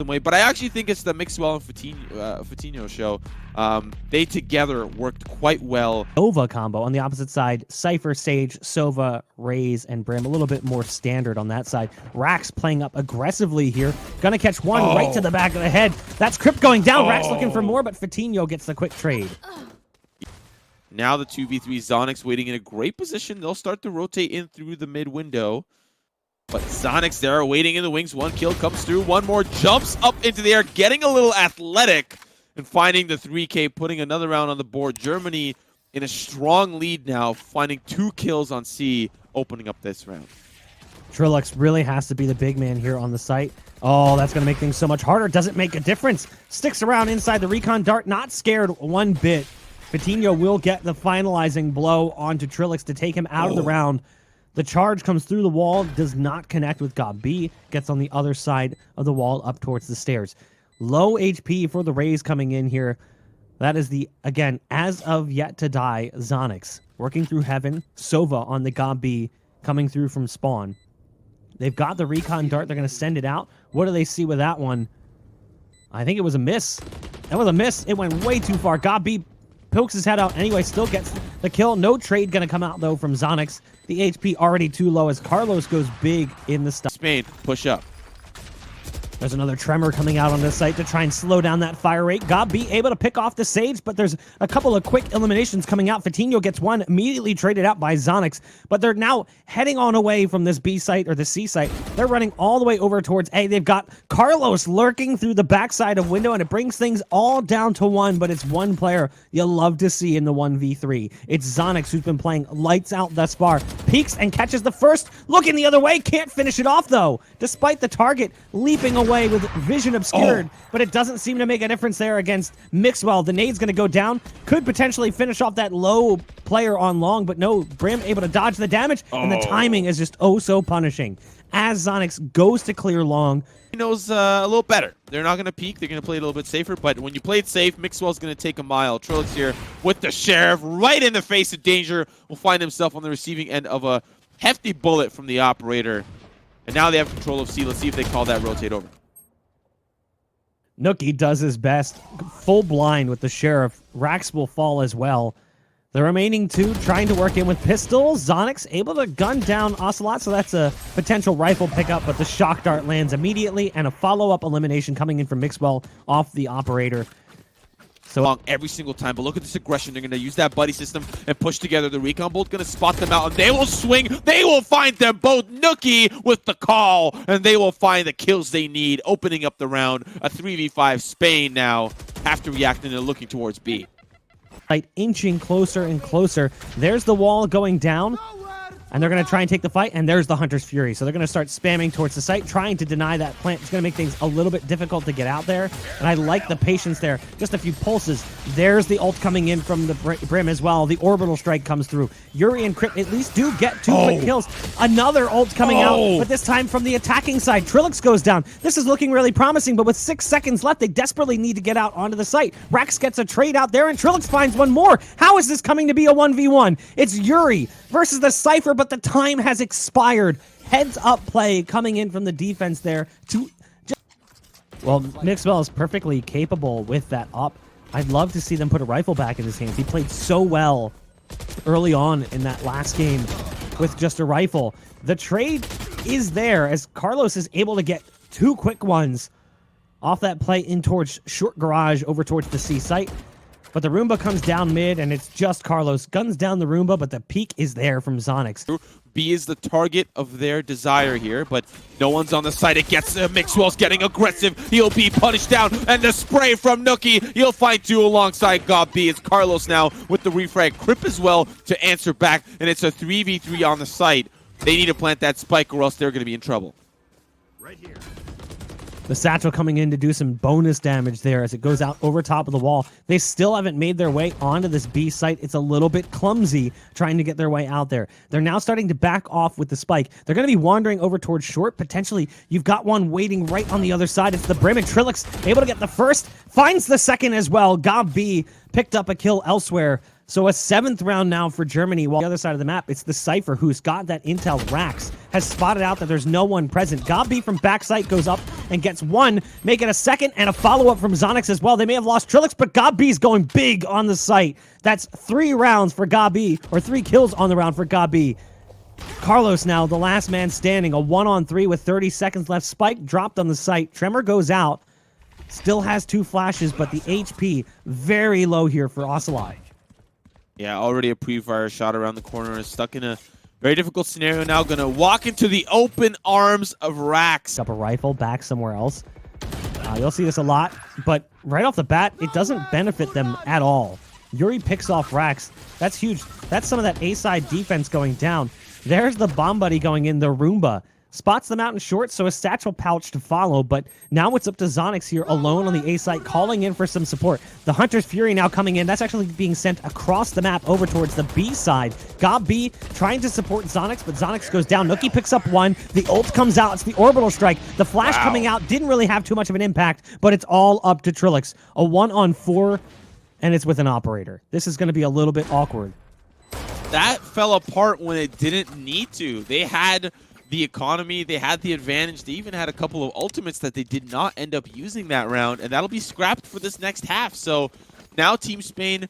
way. But I actually think it's the mixwell and Fitinho show. They together worked quite well. Sova combo on the opposite side. Cypher, Sage, Sova, Raze, and Brim. A little bit more standard on that side. Rax playing up aggressively here. Gonna catch one right to the back of the head. That's kryp going down. Rax looking for more, but Fitinho gets the quick trade. Now the 2v3 zonixx waiting in a great position. They'll start to rotate in through the mid window. But zonixx there waiting in the wings. One kill comes through. One more jumps up into the air, getting a little athletic and finding the 3K, putting another round on the board. Germany in a strong lead now, finding 2 kills on C, opening up this round. TrilluXe really has to be the big man here on the site. Oh, that's going to make things so much harder. Doesn't make a difference. Sticks around inside the recon dart, not scared one bit. Fitinho will get the finalizing blow onto TrilluXe to take him out of the round. The charge comes through the wall, does not connect with gob. Gets on the other side of the wall up towards the stairs. Low HP for the Raze coming in here. That is the, again, as of yet to die, zonixx. Working through heaven. Sova on the gob coming through from spawn. They've got the recon dart. They're going to send it out. What do they see with that one? I think it was a miss. That was a miss. It went way too far. gob pokes his head out anyway, still gets the kill. No trade going to come out, though, from zonixx. The HP already too low as Carlos goes big in the stuff. Spain, push up. There's another tremor coming out on this site to try and slow down that fire rate. gob able to pick off the Sage, but there's a couple of quick eliminations coming out. Fitinho gets one, immediately traded out by zonixx, but they're now heading on away from this B site or the C site. They're running all the way over towards A. They've got Carlos lurking through the backside of window, and it brings things all down to 1, but it's one player you love to see in the 1v3. It's zonixx, who's been playing lights out thus far. Peeks and catches the first, looking the other way, can't finish it off though, despite the target leaping away with vision obscured, but it doesn't seem to make a difference there against mixwell. The nade's going to go down, could potentially finish off that low player on long, but no, Brim able to dodge the damage, and the timing is just oh so punishing. As zonixx goes to clear long, He knows a little better. They're not going to peek. They're going to play a little bit safer, but when you play it safe, mixwell's going to take a mile. TrilluXe here with the sheriff right in the face of danger will find himself on the receiving end of a hefty bullet from the operator, and now they have control of C. Let's see if they call that rotate over. Nookyyy does his best, full blind with the sheriff. Rax will fall as well. The remaining 2 trying to work in with pistols. zonixx able to gun down ocelote, so that's a potential rifle pickup, but the shock dart lands immediately, and a follow-up elimination coming in from mixwell off the operator. So long every single time, but look at this aggression. They're going to use that buddy system and push together. The recon bolt going to spot them out, and they will swing. They will find them both. Nookyyy with the call, and they will find the kills they need, opening up the round. A 3v5 Spain now have to react, and they're looking towards B. Inching closer and closer. There's the wall going down, and they're going to try and take the fight, and there's the Hunter's Fury. So they're going to start spamming towards the site, trying to deny that plant. It's going to make things a little bit difficult to get out there, and I like the patience there. Just a few pulses. There's the ult coming in from the Brim as well. The orbital strike comes through. Yuri and kryp at least do get 2 quick kills. Another ult coming out, but this time from the attacking side. TrilluXe goes down. This is looking really promising, but with 6 seconds left, they desperately need to get out onto the site. Rax gets a trade out there, and TrilluXe finds one more. How is this coming to be a 1v1? It's Yuri versus the Cypher, but the time has expired. Heads up play coming in from the defense there. Well, mixwell is perfectly capable with that up. I'd love to see them put a rifle back in his hands. He played so well early on in that last game with just a rifle. The trade is there as Carlos is able to get 2 quick ones off that play in towards short garage over towards the C site. But the Roomba comes down mid, and it's just Carlos. Guns down the Roomba, but the peek is there from zonixx. B is the target of their desire here, but no one's on the site. It gets mixwell's getting aggressive. He'll be punished down, and the spray from Nookyyy. He'll find 2 alongside gob. It's Carlos now with the refrag. kryp as well to answer back, and it's a 3v3 on the site. They need to plant that spike, or else they're going to be in trouble. Right here. The satchel coming in to do some bonus damage there as it goes out over top of the wall. They still haven't made their way onto this B site. It's a little bit clumsy trying to get their way out there. They're now starting to back off with the spike. They're going to be wandering over towards short. Potentially, you've got one waiting right on the other side. It's the Brim, and TrilluXe able to get the first. Finds the second as well. gob picked up a kill elsewhere. So a 7th round now for Germany, while on the other side of the map, it's the Cypher who's got that intel. Rax has spotted out that there's no one present. gobbby from backside goes up and gets one, make it a second, and a follow-up from zonixx as well. They may have lost TrilluXe, but gobb's going big on the site. That's 3 rounds for gobbby, or 3 kills on the round for gobbby. Carlos now, the last man standing, a 1-on-3 with 30 seconds left. Spike dropped on the site. Tremor goes out. Still has 2 flashes, but the HP very low here for ocelote. Yeah, already a pre-fire shot around the corner. Is stuck in a very difficult scenario now. Gonna walk into the open arms of Rax. Up a rifle back somewhere else. You'll see this a lot, but right off the bat, it doesn't benefit them at all. Yuri picks off Rax. That's huge. That's some of that A-side defense going down. There's the bomb buddy going in, the Roomba. Spots them out in short, so a satchel pouch to follow, but now it's up to zonixx here alone on the A site, calling in for some support. The Hunter's Fury now coming in. That's actually being sent across the map over towards the B side. gobbby trying to support zonixx, but zonixx goes down. Nookyyy picks up one. The ult comes out. It's the orbital strike. The flash coming out didn't really have too much of an impact, but it's all up to TrilluXe. A 1-on-4, and it's with an operator. This is going to be a little bit awkward. That fell apart when it didn't need to. They had the economy, they had the advantage, they even had a couple of ultimates that they did not end up using that round, and that'll be scrapped for this next half. So now Team Spain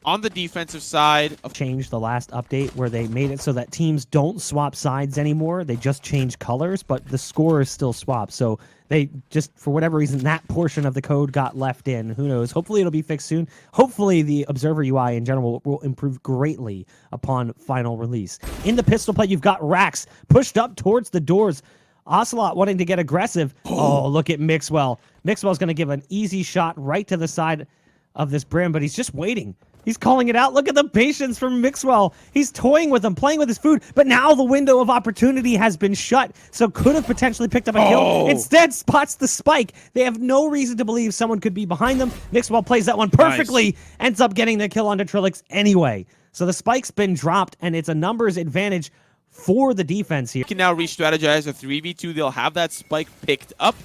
on the defensive side. Changed the last update where they made it so that teams don't swap sides anymore. They just change colors, but the score is still swapped. So they just, for whatever reason, that portion of the code got left in. Who knows? Hopefully it'll be fixed soon. Hopefully the Observer UI in general will improve greatly upon final release. In the pistol play, you've got Rax pushed up towards the doors. ocelote wanting to get aggressive. Oh, look at mixwell. Mixwell's going to give an easy shot right to the side of this brim, but he's just waiting. He's calling it out. Look at the patience from mixwell. He's toying with him, playing with his food, but now the window of opportunity has been shut, so could have potentially picked up a kill. Instead, spots the spike. They have no reason to believe someone could be behind them. mixwell plays that one perfectly, ends up getting the kill onto TrilluXe anyway. So the spike's been dropped, and it's a numbers advantage for the defense here. Can now re-strategize a 3v2. They'll have that spike picked up.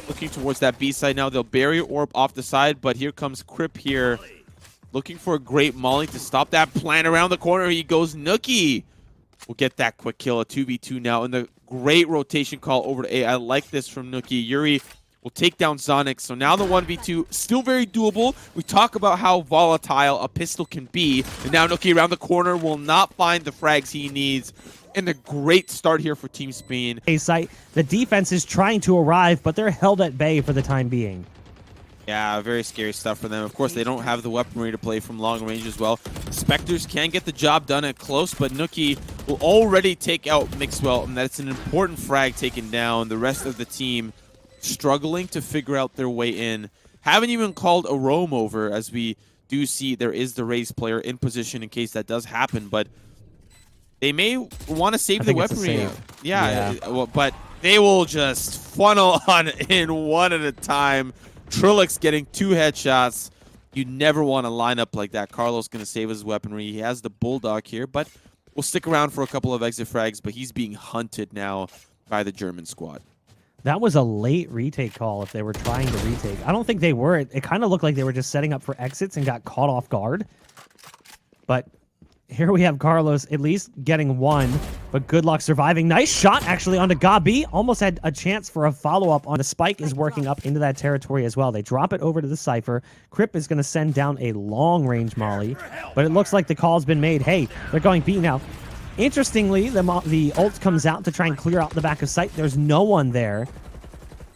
Looking towards that B side now. They'll barrier orb off the side, but here comes kryp here. Looking for a great molly to stop that plant around the corner. He goes nookyyy. We'll get that quick kill, a 2v2 now. And the great rotation call over to A. I like this from nookyyy. Yuri will take down zonixx. So now the 1v2, still very doable. We talk about how volatile a pistol can be. And now nookyyy around the corner will not find the frags he needs. And a great start here for Team Spain. A site, the defense is trying to arrive, but they're held at bay for the time being. Yeah, very scary stuff for them. Of course, they don't have the weaponry to play from long range as well. Spectres can get the job done at close, but nookyyy will already take out mixwell, and that's an important frag taken down. The rest of the team struggling to figure out their way in. Haven't even called a roam over, as we do see there is the raised player in position in case that does happen, but they may want to save the weaponry. Yeah. Well, but they will just funnel on in one at a time. TrilluXe getting 2 headshots. You never want to line up like that. Carlos going to save his weaponry. He has the Bulldog here, but we'll stick around for a couple of exit frags, but he's being hunted now by the German squad. That was a late retake call if they were trying to retake. I don't think they were. It kind of looked like they were just setting up for exits and got caught off guard. But here we have Carlos at least getting one, but good luck surviving. Nice shot, actually, onto gobbby. Almost had a chance for a follow-up on the spike is working up into that territory as well. They drop it over to the Cypher. kryp is going to send down a long-range molly, but it looks like the call's been made. Hey, they're going B now. Interestingly, the ult comes out to try and clear out the back of sight. There's no one there,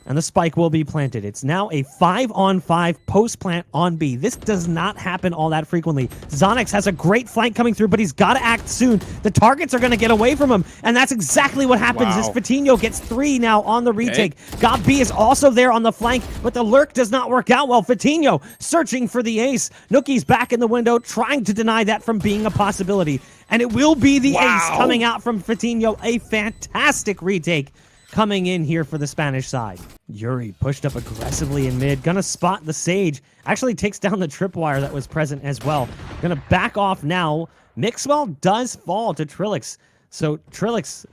and the spike will be planted. It's now a 5-on-5 post-plant on B. This does not happen all that frequently. zonixx has a great flank coming through, but he's got to act soon. The targets are going to get away from him, and that's exactly what happens as Fitinho gets 3 now on the retake. gobbby is also there on the flank, but the lurk does not work out well. Fitinho searching for the ace. nookkyy's back in the window, trying to deny that from being a possibility, and it will be the ace coming out from Fitinho. A fantastic retake coming in here for the Spanish side. Yuri pushed up aggressively in mid. Gonna spot the Sage. Actually takes down the tripwire that was present as well. Gonna back off now. mixwell does fall to TrilluXe. So TrilluXe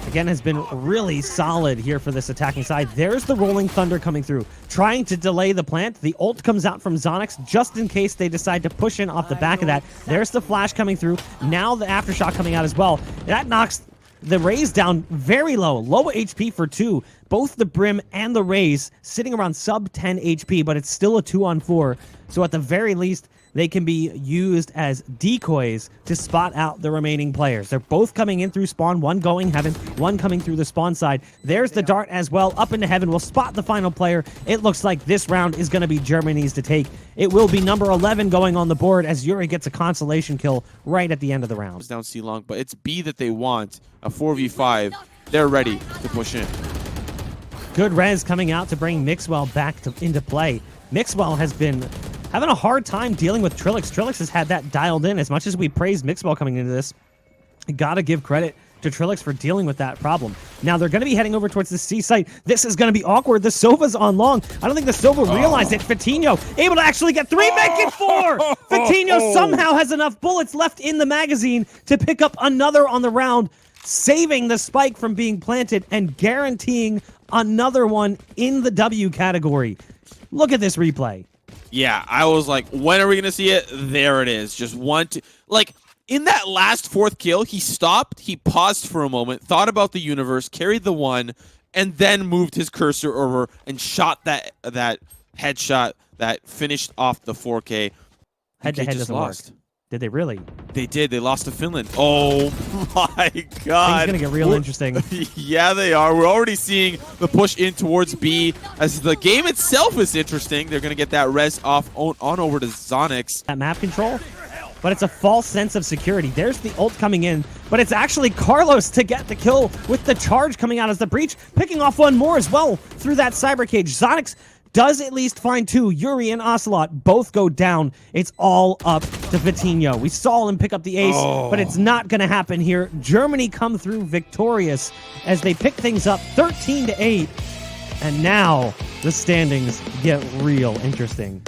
again, has been really solid here for this attacking side. There's the Rolling Thunder coming through, trying to delay the plant. The ult comes out from zonixx just in case they decide to push in off the back of that. There's the flash coming through. Now the aftershock coming out as well. That knocks the Raze down very low HP for 2. Both the Brim and the Raze sitting around sub 10 HP, but it's still a 2-on-4. So at the very least, they can be used as decoys to spot out the remaining players. They're both coming in through spawn, one going heaven, one coming through the spawn side. There's the dart as well, up into heaven. We'll spot the final player. It looks like this round is going to be Germany's to take. It will be number 11 going on the board as Yuri gets a consolation kill right at the end of the round. It's down C long, but it's B that they want. A 4v5. They're ready to push in. Good res coming out to bring mixwell back into play. Mixwell has been having a hard time dealing with TrilluXe. TrilluXe has had that dialed in. As much as we praise mixwell coming into this, gotta give credit to TrilluXe for dealing with that problem. Now they're going to be heading over towards the C site. This is going to be awkward. The Sova's on long. I don't think the Sova realized it. Fitinho able to actually get 3, make it 4! Fitinho somehow has enough bullets left in the magazine to pick up another on the round, saving the spike from being planted and guaranteeing another one in the W category. Look at this replay. Yeah, I was like, when are we going to see it? There it is. Just 1, 2. Like, in that last 4th kill, he stopped, he paused for a moment, thought about the universe, carried the 1, and then moved his cursor over and shot that headshot that finished off the 4K. Head-to-head doesn't work. Did they really? They did. They lost to Finland. Oh my God. Things gonna get real interesting. Yeah, they are. We're already seeing the push in towards B. As the game itself is interesting, they're gonna get that res off on over to zonixx. That map control, but it's a false sense of security. There's the ult coming in, but it's actually Carlos to get the kill with the charge coming out as the breach, picking off one more as well through that cyber cage. zonixx does at least find 2. Yuri and Ocelote both go down. It's all up to Fitinho. We saw him pick up the ace, but it's not going to happen here. Germany come through victorious as they pick things up 13-8. And now the standings get real interesting.